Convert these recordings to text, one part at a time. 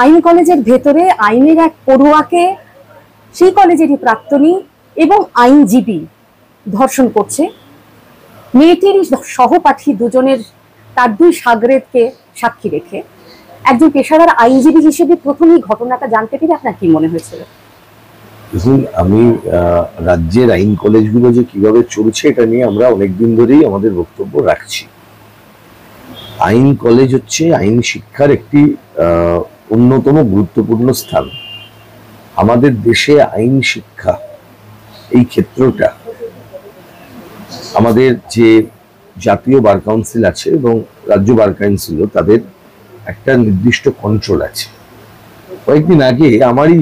আইন কলেজের ভেতরে আইনের এক পড়ুয়াকে সেই কলেজেরই প্রাক্তনী এবং আইনজীবী ধর্ষণ করছে। মেয়েটির সহপাঠী দুজনের, তার দুই শাগরেদকে সাক্ষী রেখে একজন পেশাদার আইনজীবী হিসেবে প্রথমেই ঘটনাটা জানতে পেরে আপনার কি মনে হয়েছিল? দেখুন, আমি রাজ্যের আইন কলেজগুলো যে কিভাবে চলছে এটা নিয়ে আমরা অনেকদিন ধরেই আমাদের বক্তব্য রাখছি। আইন কলেজ হচ্ছে আইন শিক্ষার একটি অন্যতম গুরুত্বপূর্ণ স্থান। আমাদের দেশে আইন শিক্ষা এই ক্ষেত্রটা আমাদের যে জাতীয় বার কাউন্সিল আছে এবং রাজ্য বার কাউন্সিলও তাদের একটা নির্দিষ্ট কন্ট্রোল আছে। কয়েকদিন আগে আমারই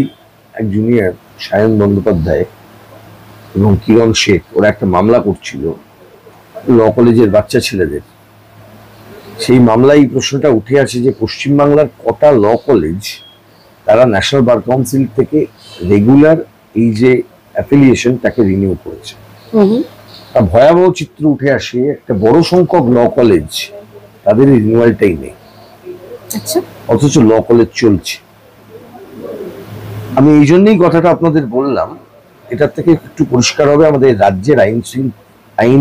এক জুনিয়র সায়ন বন্দ্যোপাধ্যায় এবং কিরণ শেখ ওরা একটা মামলা করছিল ল কলেজের বাচ্চা ছেলেদের। সেই মামলায় এই প্রশ্নটা উঠে আসে যে পশ্চিমবাংলার কটা ল কলেজ তারা ন্যাশনাল বার কাউন্সিল থেকে রেগুলার এই যে অ্যাফিলিয়েশন তাকে রিনিউ করেছে। ভয়াবহ চিত্র উঠে আসে, একটা বড় সংখ্যক ল কলেজ তাদের রিনিউয়ালটাই নেই, অথচ ল কলেজ চলছে। আমি এই জন্যই কথাটা আপনাদের বললাম, এটার থেকে একটু পরিষ্কার হবে আমাদের রাজ্যের আইন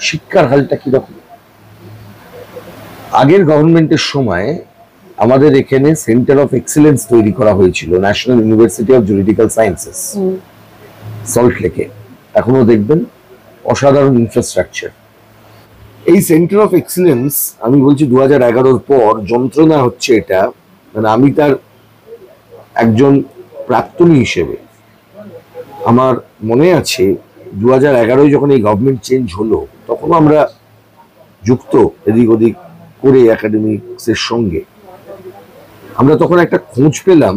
শিক্ষার হালটা কিরকম। আগের গভর্নমেন্টের সময় আমাদের এখানে সেন্টার অফ এক্সিলেন্স তৈরি করা হয়েছিল, national university of juridical sciences, salt লেকে। এখনো দেখবেন অসাধারণ ইনফ্রাস্ট্রাকচার। এই সেন্টার অফ এক্সিলেন্স আমি বলছি 2011-র পর যন্ত্রণা হচ্ছে এটা, মানে আমি তার একজন প্রাক্তনী হিসেবে আমার মনে আছে 2011-য় যখন এই গভর্নমেন্ট চেঞ্জ হলো তখন আমরা যুক্ত এদিক ওদিক করে একাডেমিক্সের সঙ্গে। আমরা তখন একটা খোঁজ পেলাম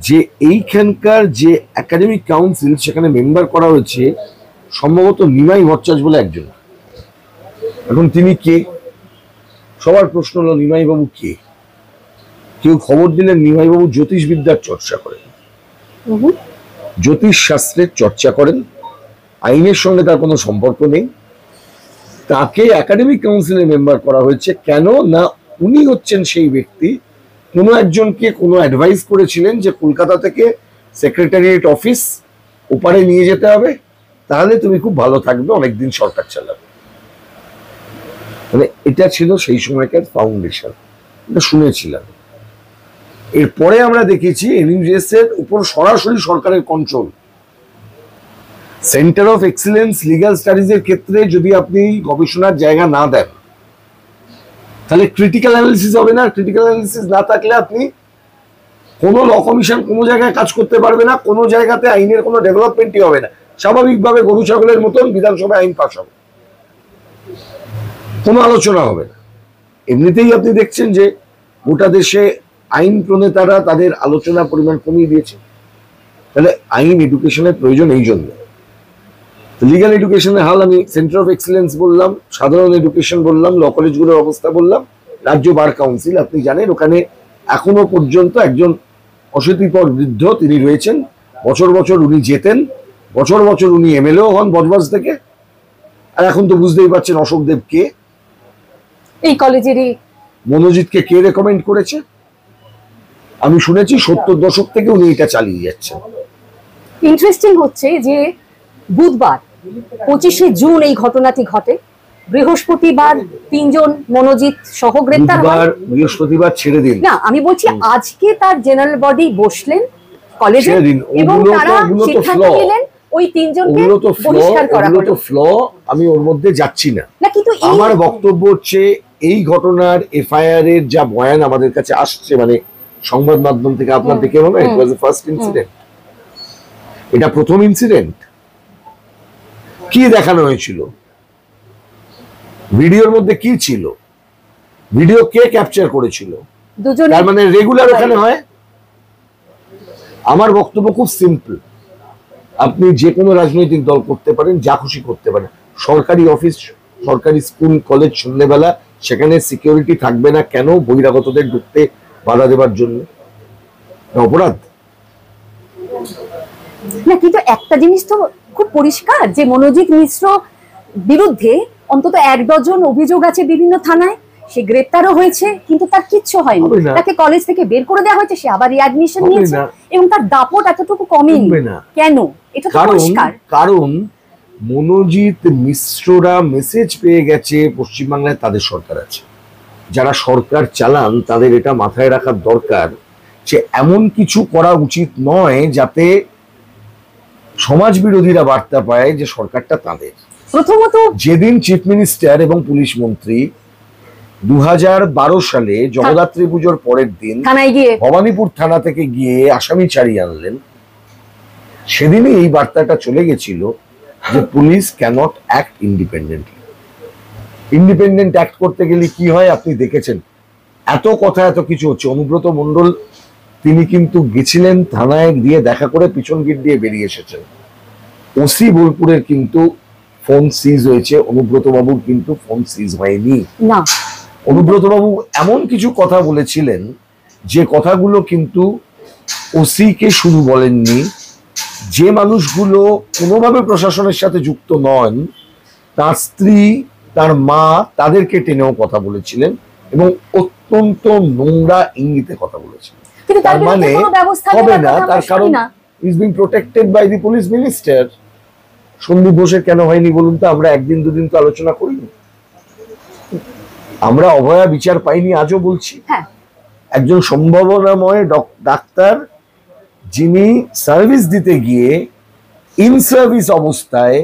যে এইখানকার যে একাডেমিক কাউন্সিল সেখানে মেম্বার করা হয়েছে সম্ভবত নিমাই ভট্টাচার্য বলে একজন। এখন তিনি কে? সবার প্রশ্ন হলো নিমাই বাবু কে? কেউ খবর দিলেন নিমাই বাবু জ্যোতিষবিদ্যার চর্চা করেন, জ্যোতিষ শাস্ত্রের চর্চা করেন, আইনের সঙ্গে তার কোনো সম্পর্ক নেই। তাকে একাডেমিক কাউন্সিলে মেম্বার করা হয়েছে কেন না উনি হচ্ছেন সেই ব্যক্তি কোনো একজনকে কোনো অ্যাডভাইস করেছিলেন যে কলকাতা থেকে সেক্রেটারিয়েট অফিস ওপারে নিয়ে যেতে হবে, তাহলে তুমি খুব ভালো থাকবে, অনেকদিন সরকার চালাবে। মানে এটা ছিল সেই সময়কার ফাউন্ডেশন, এটা শুনেছিলাম। এরপরে আমরা দেখেছি এনইউজেএস এর উপর সরাসরি সরকারের control. Centre of excellence legal studies এর ক্ষেত্রে যদি আপনি গবেষণার জায়গা না দেন তাহলে ক্রিটিক্যাল অ্যানালিসিস হবে না। ক্রিটিক্যাল অ্যানালিসিস না থাকলে আপনি কোনো ল কমিশন কোনো জায়গায় কাজ করতে পারবে না, কোনো জায়গাতে আইনের কোনো ডেভেলপমেন্টই হবে না। স্বাভাবিকভাবে গরু ছাগলের মতন বিধানসভায় আইন পাস হবে, কোনো আলোচনা হবে না। এমনিতেই আপনি দেখছেন যে গোটা দেশে আইন প্রণেতারা তাদের আলোচনার পরিমাণ কমিয়ে দিয়েছে। তাহলে আইন এডুকেশনের প্রয়োজন এই জন্য। লিগ্যাল এডুকেশনের হাল আমি সেন্টার অফ এক্সিলেন্স বললাম, সাধারণ এডুকেশন বললাম, ল কলেজগুলোর অবস্থা বললাম, রাজ্য বার কাউন্সিল আপনি জানেন ওখানে এখনো পর্যন্ত একজন অশীতিপর বৃদ্ধ তিনি রয়েছেন। বছর বছর উনি যেতেন, বছর বছর উনি এমএলএও হন বজবজ থেকে। আর এখন তো বুঝতেই পারছেন অশোক দেব কে, এই কলেজেরই। মনোজিৎকে কে রেকমেন্ড করেছে? আমি শুনেছি 70 দশক থেকে উনি এটা চালিয়ে যাচ্ছেন। ইন্টারেস্টিং হচ্ছে যে বুধবার 25শে জুন এই ঘটনাটি ঘটে। বৃহস্পতিবার 3 জন মনোজিৎ সহ গ্রেপ্তার হয়। বৃহস্পতিবার ছেড়ে দিন না, আমি বলছি আজকে তার জেনারেল বডি বসলেন কলেজে এবং তারা সিদ্ধান্ত নিলেন ওই 3 জনকে বহিষ্কার করা হলো। আমি ওর মধ্যে যাচ্ছি না, কিন্তু আমার বক্তব্য হচ্ছে এই ঘটনার এফআইআর এর যা বয়ান আমাদের কাছে আসছে, মানে সংবাদ মাধ্যম থেকে আপনার দেখে মনে হয় ইট ওয়াজ দ্য ফার্স্ট ইনসিডেন্ট। এটা প্রথম ইনসিডেন্ট। কি দেখানো হয়েছিল ভিডিওর মধ্যে? কি ছিল ভিডিও? কে ক্যাপচার করেছিল? তার মানে রেগুলার ওখানে হয়। আমার বক্তব্য খুব সিম্পল, আপনি যে কোনো রাজনৈতিক দল করতে পারেন, যা খুশি করতে পারেন। সরকারি অফিস, সরকারি স্কুল কলেজ সন্ধ্যেবেলা সেখানে সিকিউরিটি থাকবে না কেন? বহিরাগতদের ঢুকতে বাধা দেবার জন্য। অপরাধ না, কিন্তু একটা জিনিস তো খুব পরিষ্কার যে মনোজিৎ মিশ্র বিরুদ্ধে অন্তত 1 ডজন অভিযোগ আছে বিভিন্ন থানায় সে গ্রেপ্তারও হয়েছে, কিন্তু তার কিচ্ছু হয়নি। হবে না। তাকে কলেজ থেকে বের করে দেওয়া হয়েছে, সে আবার রিঅ্যাডমিশন হবে নিয়েছে, না। এবং তার দাপট এতটুকু কমেনি। হবে না। কেন? এটা তো পরিষ্কার। কারণ মনোজিৎ মিশ্ররা মেসেজ পেয়ে গেছে পশ্চিমবাংলায় তাদের সরকার আছে, যারা সরকার চালান তাদের এটা মাথায় রাখার দরকার যে এমন কিছু করা উচিত নয় যাতে সমাজ বিরোধীরা বার্তা পায় যে সরকারটা তাদের। প্রথমত যেদিন চিফ মিনিস্টার এবং পুলিশ মন্ত্রী 2012 সালে জগদ্ধাত্রী পুজোর পরের দিন থানায় গিয়ে ভবানীপুর থানা থেকে গিয়ে আসামি ছাড়িয়ে আনলেন, সেদিনই এই বার্তাটা চলে গেছিল যে police cannot act independently. Independent act করতে গেলে কি হয় আপনি দেখেছেন, এত কথা এত কিছু হচ্ছে। অনুব্রত মণ্ডল তিনি কিন্তু গেছিলেন থানায়, দিয়ে দেখা করে পিছন গেট দিয়ে বেরিয়ে এসেছেন। ওসি বোলপুরের কিন্তু ফোন সিজ হয়েছে, অনুব্রত বাবুর কিন্তু ফোন সিজ হয়নি। না, অনুব্রত বাবু এমন কিছু কথা বলেছিলেন যে কথাগুলো কিন্তু ওসি কে শুধু বলেননি, যে মানুষগুলো কোনোভাবে প্রশাসনের সাথে যুক্ত নন, তার স্ত্রী, তার মা, তাদেরকে টেনেও কথা বলেছিলেন এবং অত্যন্ত নোংরা ইঙ্গিতে কথা বলেছিলেন। কিন্তু তার তার মানে বিরুদ্ধে কোনো ব্যবস্থা হবে নেওয়ার না, কথা আমরা তার কারণ শুনি না। Is being protected by the police minister. Sandip ঘোষের কেন হয়নি বলুন তো? আমরা একদিন দুদিন তো আলোচনা করিনি। আমরা অভয়া বিচার পাইনি, আজও বলছি। হ্যাঁ, একজন সম্ভাবনাময় ডাক্তার যিনি সার্ভিস দিতে গিয়ে ইন সার্ভিস অবস্থায়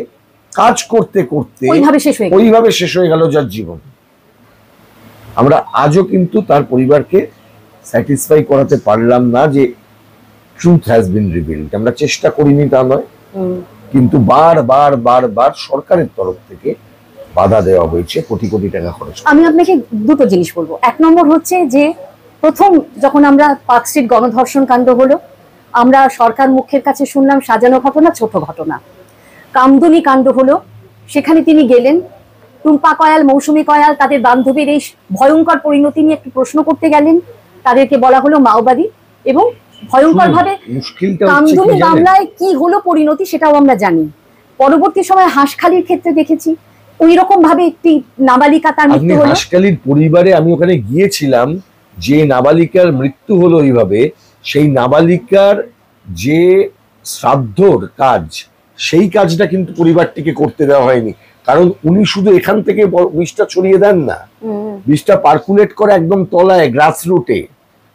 কাজ করতে করতে ওইভাবে শেষ হয়ে গেল যার জীবন। আমরা আজও কিন্তু তার পরিবারকে স্যাটিসফাই করাতে পারলাম না যে ট্রুথ হ্যাজ বিন রিভিলড। আমরা চেষ্টা করিনি তা নয়, কিন্তু বার সরকারের তরফ থেকে বাধা দেওয়া হয়েছে, কোটি কোটি টাকা খরচ। আমি আপনাকে দুটো জিনিস বলবো। এক নম্বর হচ্ছে যে প্রথম যখন আমরা পার্কস্ট্রিট গণধর্ষণ কাণ্ড হলো, আমরা সরকার মুখের কাছে শুনলাম সাজানো ঘটনা, ছোট ঘটনা। কামদুনি কাণ্ড হলো, সেখানে তিনি গেলেন, টুম্পা কয়াল, মৌসুমী কয়াল তাদের বান্ধবীর এই ভয়ঙ্কর পরিণতি নিয়ে একটি প্রশ্ন করতে গেলেন, তাদেরকে বলা হলো মাওবাদী, এবং ভয়ঙ্কর ভাবে কামদুনি মামলায় কি হলো পরিণতি সেটাও আমরা জানি। পরবর্তী সময় হাঁসখালির ক্ষেত্রে দেখেছি ওই রকম ভাবে একটি নাবালিকা তার মৃত্যু হলো। হাঁসখালির পরিবারে আমি ওখানে গিয়েছিলাম, যে নাবালিকার মৃত্যু হলো এইভাবে, সেই নাবালিকার যে শ্রাদ্ধর কাজ, সেই কাজটা কিন্তু পরিবারটিকে করতে দেওয়া হয়নি। কারণ উনি শুধু এখান থেকে বিষটা ছড়িয়ে দেন না, বিষটা পার্কুলেট করে একদম তলায় গ্রাস রুটে।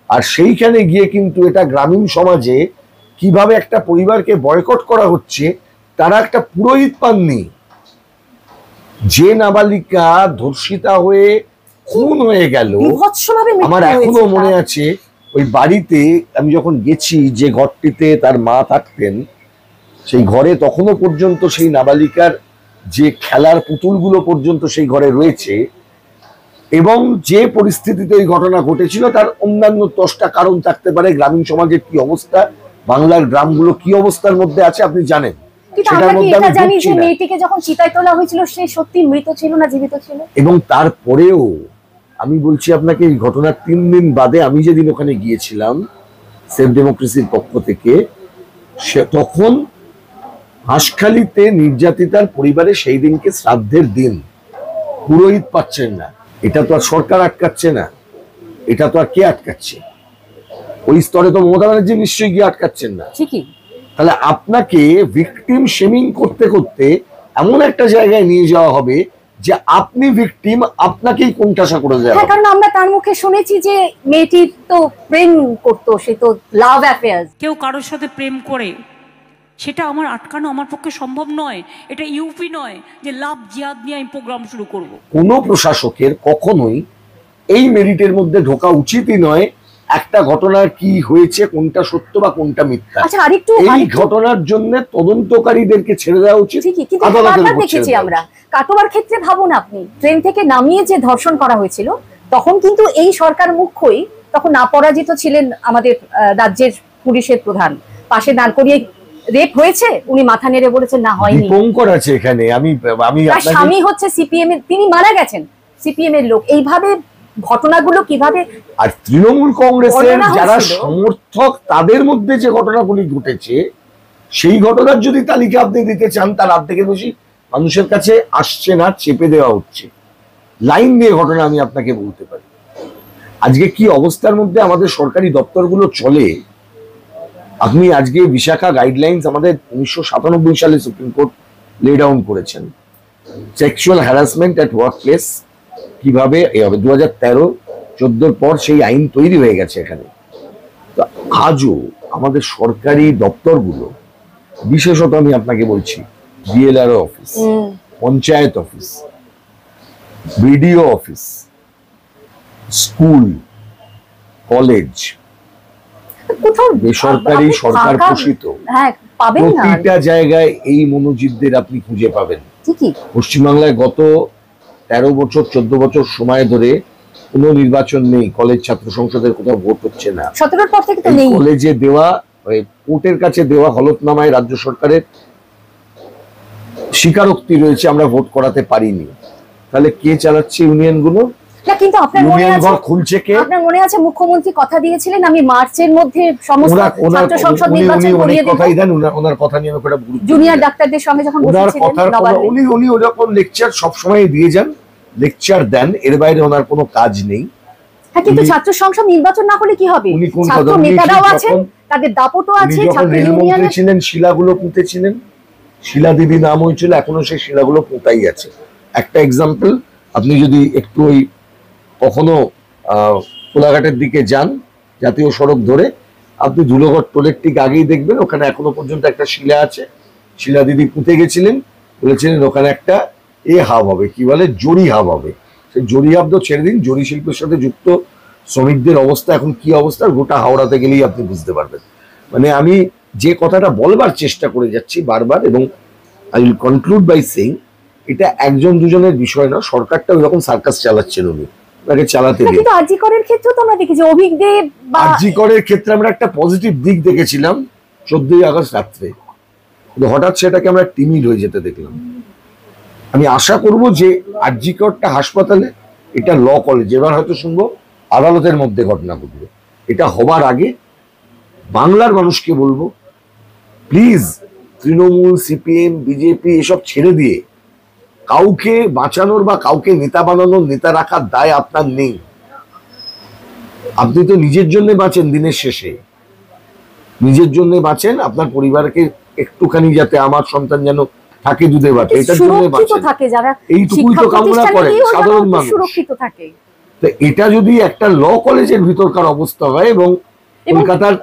আর সেইখানে গিয়ে কিন্তু এটা গ্রামীণ সমাজে কিভাবে একটা পরিবারকে বয়কট করা হচ্ছে, তারা একটা পুরোহিত পাননি। যে নাবালিকা ধর্ষিতা হয়ে খুন হয়ে গেল, আমার এখনো মনে আছে ওই বাড়িতে আমি যখন গেছি, যে ঘরটিতে তার মা থাকতেন, সেই ঘরে তখনো পর্যন্ত সেই নাবালিকার যে খেলার পুতুলগুলো পর্যন্ত সেই ঘরে রয়েছে। এবং যে পরিস্থিতিতে ওই ঘটনা ঘটেছিল তার অন্যান্য 10টা কারণ থাকতে পারে। গ্রামীণ সমাজের কি অবস্থা, বাংলার গ্রামগুলো কি অবস্থার মধ্যে আছে আপনি জানেন। মেয়েটিকে যখন চিতায় তোলা হয়েছিল সে সত্যি মৃত ছিল না জীবিত ছিল? এবং তারপরেও আমি বলছি আপনাকে, এই ঘটনার 3 দিন বাদে আমি যেদিন ওখানে গিয়েছিলাম সেভ ডেমোক্রেসির পক্ষ থেকে, তখন হাঁসখালিতে নির্যাতিতার পরিবারে সেই দিনকে শ্রাদ্ধের দিন, পুরোহিত পাচ্ছেন না। এটা তো আর সরকার আটকাচ্ছে না, এটা তো আর কে আটকাচ্ছে? ওই স্তরে তো মমতা ব্যানার্জি নিশ্চয়ই গিয়ে আটকাচ্ছেন না। ঠিকই। তাহলে আপনাকে ভিকটিম শেমিং করতে করতে এমন একটা জায়গায় নিয়ে যাওয়া হবে যে আপনি ভিকটিম, আপনাকেই কোণঠাসা করে দেওয়া হবে। কারণ আমরা তার মুখে শুনেছি যে মেয়েটি তো প্রেম করতো, সে তো লাভ অ্যাফেয়ার। কেউ কারোর সাথে প্রেম করে, সেটা আমার আটকানো আমার পক্ষে সম্ভব নয়। এটা ইউপি নয় যে লাভ জিহাদ নিয়ে আমি প্রোগ্রাম শুরু করব। কোনো প্রশাসকের কখনোই এই মেরিটের মধ্যে ঢোকা উচিতই নয় একটা ঘটনার কি হয়েছে, কোনটা সত্য বা কোনটা মিথ্যা। আচ্ছা, আরেকটু এই ঘটনার জন্য তদন্তকারীদেরকে ছেড়ে দেওয়া উচিত। আদালতের উপর দেখেছি আমরা। কাটোয়ার ক্ষেত্রে ভাবুন আপনি, ট্রেন থেকে নামিয়ে যে ধর্ষণ করা হয়েছিল, তখন কিন্তু এই সরকার মুখ্যই তখন অপরাজিত ছিলেন আমাদের রাজ্যের পুলিশের প্রধান। পাশে দাঁড় করিয়ে রেপ হয়েছে, উনি মাথা নেড়ে বলেছেন না হয়নি। দীপঙ্কর আছে এখানে, আমি স্বামী হচ্ছে সিপিএম এর, তিনি মারা গেছেন, সিপিএম এর লোক। এইভাবে ঘটনাগুলো কিভাবে, আর তৃণমূল কংগ্রেসের যারা সমর্থক তাদের মধ্যে যে ঘটনাগুলি ঘটেছে, সেই ঘটনার যদি তালিকা আপনি দিতে চান, তার অর্ধেকের বেশি মানুষের কাছে আসছে না, চেপে দেওয়া হচ্ছে। লাইন দিয়ে ঘটনা আমি আপনাকে বলতে পারি। আজকে কি অবস্থার মধ্যে আমাদের সরকারি দপ্তরগুলো চলে, আপনি আজকে বিশাখা গাইডলাইন্স আমাদের 1997 সালে সুপ্রিম কোর্ট লে ডাউন করেছেন। Sexual harassment at work place কিভাবে এ হবে, 2013-14 পর সেই আইন তৈরি হয়ে গেছে এখানে। তো আজও আমাদের সরকারি দপ্তরগুলো, বিশেষত আমি আপনাকে বলছি DLRO office, panchayat office, BDO office, school, college, কোথাও বেসরকারি সরকার পোষিত হ্যাঁ পাবেন না, প্রতিটা জায়গায় এই মনোজিতদের আপনি খুঁজে পাবেন। ঠিকই। পশ্চিমবাংলায় গত 13 বছর 14 বছর সময় ধরে কোনো নির্বাচন নেই, কলেজ ছাত্র সংসদের কোথাও ভোট হচ্ছে না। 17 পর থেকে তো নেই। কলেজে দেওয়া কোর্টের কাছে দেওয়া হলফনামায় রাজ্য সরকারের স্বীকারোক্তি রয়েছে আমরা ভোট করাতে পারিনি। তাহলে কে চালাচ্ছে ইউনিয়ন গুলো? না কিন্তু আপনার মনে আছে, খুলছে কে? আপনার মনে আছে মুখ্যমন্ত্রী কথা দিয়েছিলেন আমি মার্চের মধ্যে সমস্ত ছাত্র সংসদ নির্বাচন করিয়ে দেব। কথাই দেন, ওনার কথা নিয়ে একটা জুনিয়র ডাক্তারদের সঙ্গে যখন বসেছিলেন উনি ওরকম লেকচার সব সময় দিয়ে যান, লেকচার দেন, এর বাইরে ওনার কোনো কাজ নেই। হ্যাঁ কিন্তু ছাত্র সংসদ নির্বাচন না হলে কি হবে? ছাত্র নেতারাও আছেন, তাদের দাপটও আছে, ছাত্র ইউনিয়নে ছিলেন, শিলাগুলো পুঁতেছিলেন, শিলা দিদি নাম হয়েছিল, এখনো সেই শিলাগুলো পুঁতাই আছে। একটা এক্সাম্পল, আপনি যদি একটু ওই কখনো কোলাঘাটের দিকে যান জাতীয় সড়ক ধরে, আপনি ধুলোঘর টোলের ঠিক আগেই দেখবেন ওখানে এখনো পর্যন্ত একটা শিলা আছে। শিলা দিদি পুঁতে গেছিলেন, বলেছিলেন ওখানে একটা হাব হবে, কি বলে জরি হাব হবে। সেই জরি হাব তো ছেড়ে দিন, জরি শিল্পের সাথে যুক্ত শ্রমিকদের অবস্থা এখন কি অবস্থা, গোটা হাওড়াতে গেলেই আপনি বুঝতে পারবেন। মানে আমি যে কথাটা বলবার চেষ্টা করে যাচ্ছি বারবার, এবং I will conclude by saying, এটা একজন দুজনের বিষয় না, সরকারটা ওইরকম সার্কাস চালাচ্ছেন উনি, তাকে চালাতে দিন। কিন্তু আরজি করের ক্ষেত্রে তো আমরা দেখেছি অভিজ্ঞদের বা আরজি করের ক্ষেত্রে আমরা একটা পজিটিভ দিক দেখেছিলাম 14ই আগস্ট রাত্রে, কিন্তু হঠাৎ সেটাকে আমরা টিমিড হয়ে যেতে দেখলাম। আমি আশা করব যে আরজি করটা হাসপাতালে, এটা ল কলেজ, এবার হয়তো শুনবো আদালতের মধ্যে ঘটনা ঘটবে। এটা হবার আগে বাংলার মানুষকে বলবো, প্লিজ তৃণমূল, সিপিএম, বিজেপি এসব ছেড়ে দিয়ে কাউকে বাঁচানোর বা কাউকে নেতা বানানোর, নেতা রাখার দায় আপনার নেই। আপনি তো নিজের জন্য বাঁচেন, দিনের শেষে নিজের জন্য বাঁচেন, আপনার পরিবারকে একটুখানি যাতে আমার সন্তান যেন থাকে দুধে ভাতে, এটার জন্য বাঁচেন, এইটুকুই তো কামনা করেন সাধারণ মানুষ, সুরক্ষিত থাকে। তো এটা যদি একটা ল কলেজের ভিতরকার অবস্থা হয়, এবং কলকাতার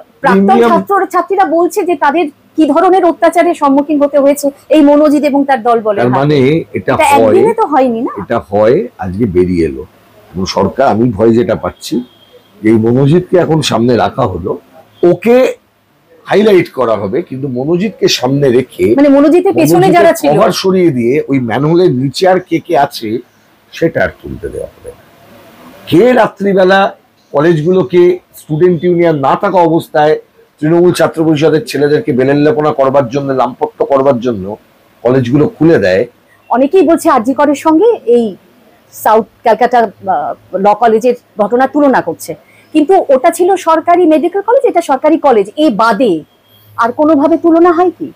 ছাত্রীরা বলছে যে তাদের কি ধরনের অত্যাচারের সম্মুখীন হতে হয়েছে এই মনোজিৎ এবং তার দল বলে, মানে এটা একদিনে তো হয়নি না, এটা হয় আজকে বেরিয়ে এলো। এবং সরকার, আমি ভয় যেটা পাচ্ছি, এই মনোজিৎকে এখন সামনে রাখা হলো, ওকে হাইলাইট করা হবে, কিন্তু মনোজিৎকে সামনে রেখে, মানে মনোজিতের পেছনে যারা ছিল কভার সরিয়ে দিয়ে ওই ম্যানহোলের নিচে আর কে কে আছে সেটা আর তুলতে দেওয়া হবে না। কে রাত্রিবেলা কলেজগুলোকে স্টুডেন্ট ইউনিয়ন না থাকা অবস্থায় তৃণমূল ছাত্র পরিষদের ছেলেদেরকে বেলেল্লাপনা করবার জন্য, লাম্পট্য করবার জন্য কলেজগুলো খুলে দেয়। অনেকেই বলছে আরজি করের সঙ্গে এই সাউথ ক্যালকাটা ল কলেজের ঘটনা তুলনা করছে, কিন্তু ওটা ছিল সরকারি মেডিকেল কলেজ, এটা সরকারি কলেজ, এই বাদে আর কোনোভাবে তুলনা হয় কি?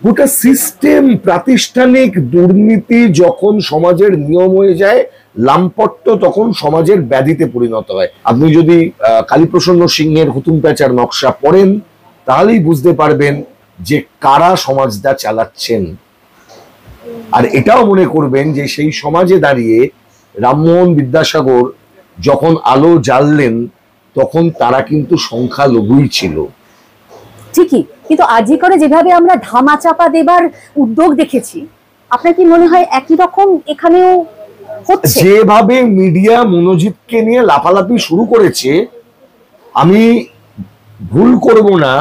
গোটা সিস্টেম, প্রাতিষ্ঠানিক দুর্নীতি যখন সমাজের নিয়ম হয়ে যায়, লাম্পট্য তখন সমাজের ব্যাধিতে পরিণত হয়। আপনি যদি কালীপ্রসন্ন সিংহের হুতুম প্যাঁচার নকশা পড়েন, তাহলেই বুঝতে পারবেন যে কারা সমাজটা চালাচ্ছেন। আর এটাও মনে করবেন যে সেই সমাজে দাঁড়িয়ে রামমোহন বিদ্যাসাগর যখন আলো জ্বাললেন, তখন তারা কিন্তু সংখ্যালঘুই ছিল। ঠিকই, কিন্তু আরজি করে যেভাবে আমরা ধামাচাপা দেবার উদ্যোগ দেখেছি, আপনার কি মনে হয় একই রকম এখানেও হচ্ছে? যেভাবে মিডিয়া মনোজিৎকে নিয়ে লাফালাফি শুরু করেছে, আমি ভুল করব না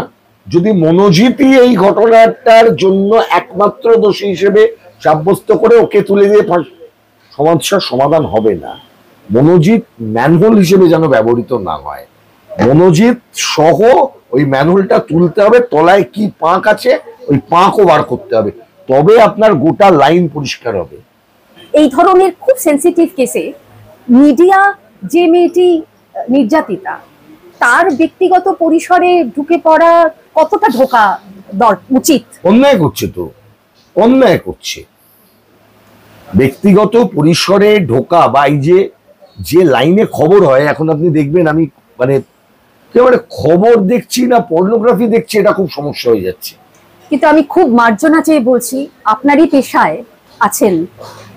যদি মনোজিৎই এই ঘটনাটার জন্য একমাত্র দোষী হিসেবে সাব্যস্ত করে ওকে তুলে দিয়ে সমস্যার সমাধান হবে না। মনোজিৎ ম্যানহোল হিসেবে যেন ব্যবহৃত না হয়। মনোজিৎ সহ ওই ম্যানহোলটা তুলতে হবে, তলায় কি পাঁক আছে ওই পাঁকও বার করতে হবে, তবে আপনার গোটা লাইন পরিষ্কার হবে। এই ধরনের খুব সেন্সিটিভ কেসে মিডিয়া, যে মেয়েটি নির্যাতিতা, তার ব্যক্তিগত পরিসরে ঢুকে পড়া কতটা ঢোকা উচিত? অন্যায় করছে তো, অন্যায় করছে। ব্যক্তিগত পরিসরে ঢোকা বা এই যে লাইনে খবর হয়, এখন আপনি দেখবেন আমি মানে একেবারে খবর দেখছি না পর্নোগ্রাফি দেখছি, এটা খুব সমস্যা হয়ে যাচ্ছে। কিন্তু আমি খুব মার্জনা চেয়ে বলছি, আপনারই পেশায় আছেন,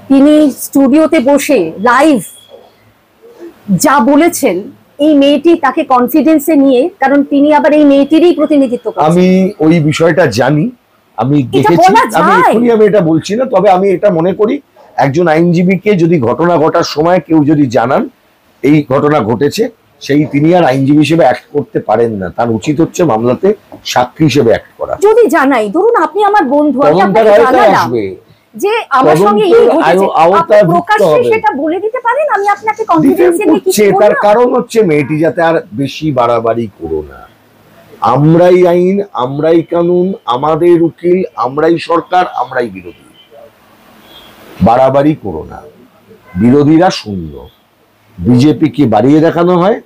তিনি স্টুডিওতে বসে লাইভ যা বলেছেন, এই মেয়েটি তাকে কনফিডেন্সে নিয়ে, কারণ তিনি আবার এই মেয়েটিরই প্রতিনিধিত্ব করেন। আমি ওই বিষয়টা জানি, আমি দেখেছি, আমি এটা বলছি না, তবে আমি এটা মনে করি একজন আইনজীবীকে যদি ঘটনা ঘটার সময় কেউ যদি জানান এই ঘটনা ঘটেছে, তিনি আর আইনজীবী হিসেবে অ্যাক্ট করতে পারেন না, তার উচিত হচ্ছে মামলাতে সাক্ষী হিসেবে অ্যাক্ট করা। যদি জানাই, ধরুন আপনি আমার বন্ধু, আমি আপনাকে জানালাম যে আমার সঙ্গে এই ঘটেছে, আপনি প্রকাশ্যে সেটা বলে দিতে পারেন, আমি আপনাকে কনফিডেন্সে নিয়ে কিছু বলবো। তার কারণ হচ্ছে মেয়েটি যাতে আর বেশি বাড়াবাড়ি করো না। আমরাই আইন, আমরাই কানুন, আমাদের উকিল, আমরাই সরকার, আমরাই বিরোধী। বাড়াবাড়ি করো না, বিরোধীরা শূন্য। বিজেপিকে বাড়িয়ে দেখানো হয়,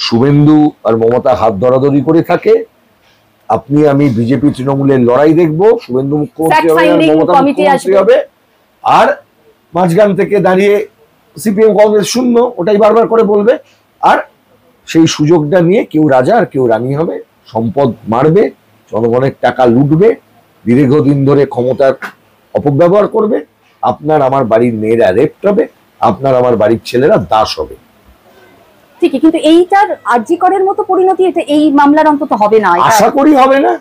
শুভেন্দু আর মমতা হাত ধরাধরি করে থাকে, আপনি আমি বিজেপি তৃণমূলের লড়াই দেখবো, শুভেন্দু মুখ্যমন্ত্রী হবে, মমতা মুখ্যমন্ত্রী হবে, আর মাঝখান থেকে দাঁড়িয়ে সিপিএম কংগ্রেস শূন্য, ওটাই বারবার করে বলবে। আর সেই সুযোগটা নিয়ে কেউ রাজা আর কেউ রানী হবে, সম্পদ মারবে, জনগণের টাকা লুটবে, দীর্ঘদিন ধরে ক্ষমতার অপব্যবহার করবে, আপনার আমার বাড়ির মেয়েরা রেপ্ট হবে, আপনার আমার বাড়ির ছেলেরা দাস হবে। ঠিকই, কিন্তু এইটার আরজি করের মতো পরিণতি এটা এই মামলার অন্তত হবে না, আশা করি হবে না।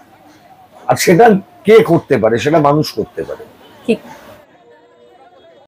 আর সেটা কে করতে পারে? সেটা মানুষ করতে পারে। ঠিক।